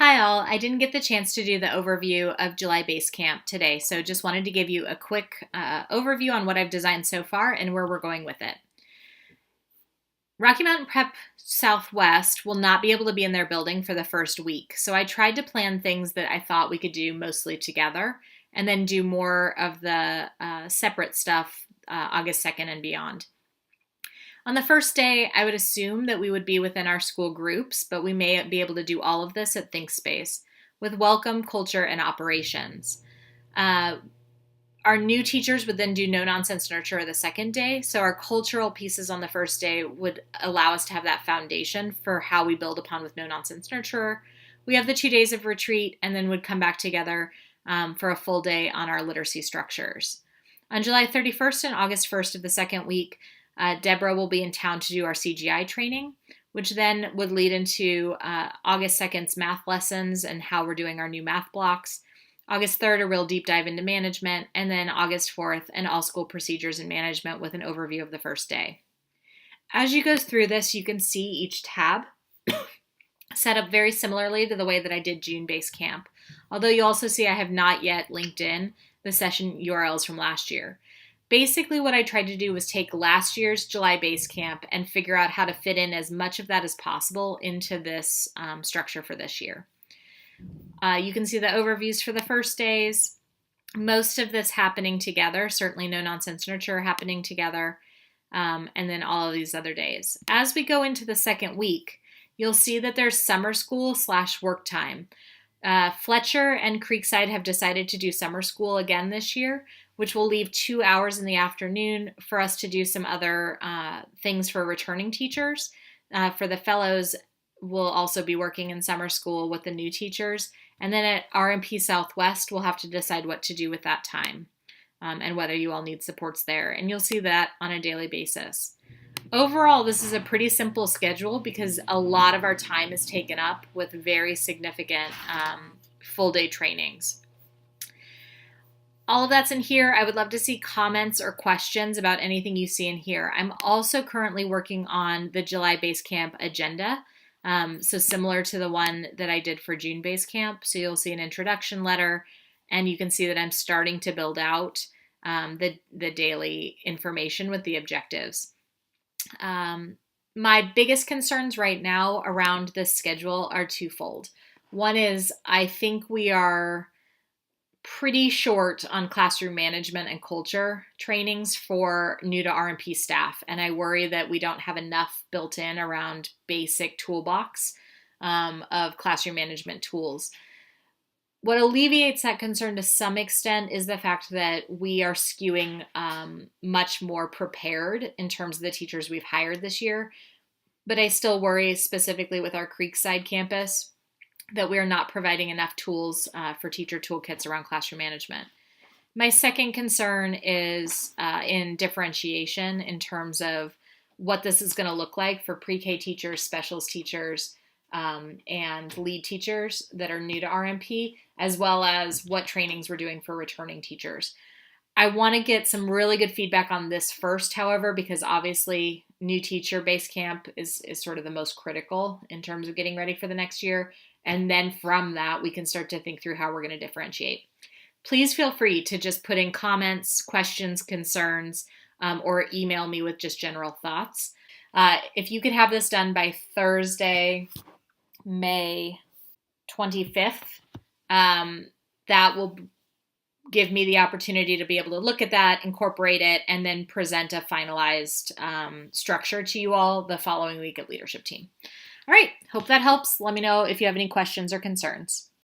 Hi all, I didn't get the chance to do the overview of July Basecamp today, so just wanted to give you a quick overview on what I've designed so far and where we're going with it. Rocky Mountain Prep Southwest will not be able to be in their building for the first week, so I tried to plan things that I thought we could do mostly together and then do more of the separate stuff August 2nd and beyond. On the first day, I would assume that we would be within our school groups, but we may be able to do all of this at ThinkSpace with welcome, culture, and operations. Our new teachers would then do no-nonsense nurture the second day, so our cultural pieces on the first day would allow us to have that foundation for how we build upon with no-nonsense nurture. We have the 2 days of retreat and then would come back together for a full day on our literacy structures. On July 31st and August 1st of the second week, Deborah will be in town to do our CGI training, which then would lead into August 2nd's math lessons and how we're doing our new math blocks. August 3rd, a real deep dive into management, and then August 4th, an all school procedures and management with an overview of the first day. As you go through this, you can see each tab set up very similarly to the way that I did June Basecamp, although you also see I have not yet linked in the session URLs from last year. Basically, what I tried to do was take last year's July Basecamp and figure out how to fit in as much of that as possible into this structure for this year. You can see the overviews for the first days. Most of this happening together, certainly no nonsense nurture happening together, and then all of these other days. As we go into the second week, you'll see that there's summer school / work time. Fletcher and Creekside have decided to do summer school again this year, which will leave 2 hours in the afternoon for us to do some other things for returning teachers. For the fellows, we'll also be working in summer school with the new teachers. And then at RMP Southwest, we'll have to decide what to do with that time and whether you all need supports there. And you'll see that on a daily basis. Overall, this is a pretty simple schedule because a lot of our time is taken up with very significant full-day trainings. All of that's in here. I would love to see comments or questions about anything you see in here. I'm also currently working on the July Basecamp agenda, so similar to the one that I did for June Basecamp. So you'll see an introduction letter, and you can see that I'm starting to build out the daily information with the objectives. My biggest concerns right now around this schedule are twofold. One is I think we are pretty short on classroom management and culture trainings for new to RMP staff, and I worry that we don't have enough built in around basic toolbox of classroom management tools. What alleviates that concern to some extent is the fact that we are skewing much more prepared in terms of the teachers we've hired this year. But I still worry specifically with our Creekside campus that we are not providing enough tools for teacher toolkits around classroom management. My second concern is in differentiation in terms of what this is going to look like for pre-K teachers, specials teachers, and lead teachers that are new to RMP, as well as what trainings we're doing for returning teachers. I want to get some really good feedback on this first, however, because obviously new teacher Basecamp is sort of the most critical in terms of getting ready for the next year. And then from that, we can start to think through how we're going to differentiate. Please feel free to just put in comments, questions, concerns, or email me with just general thoughts. If you could have this done by Thursday, May 25th, that will give me the opportunity to be able to look at that, incorporate it, and then present a finalized structure to you all the following week at Leadership Team. All right, hope that helps. Let me know if you have any questions or concerns.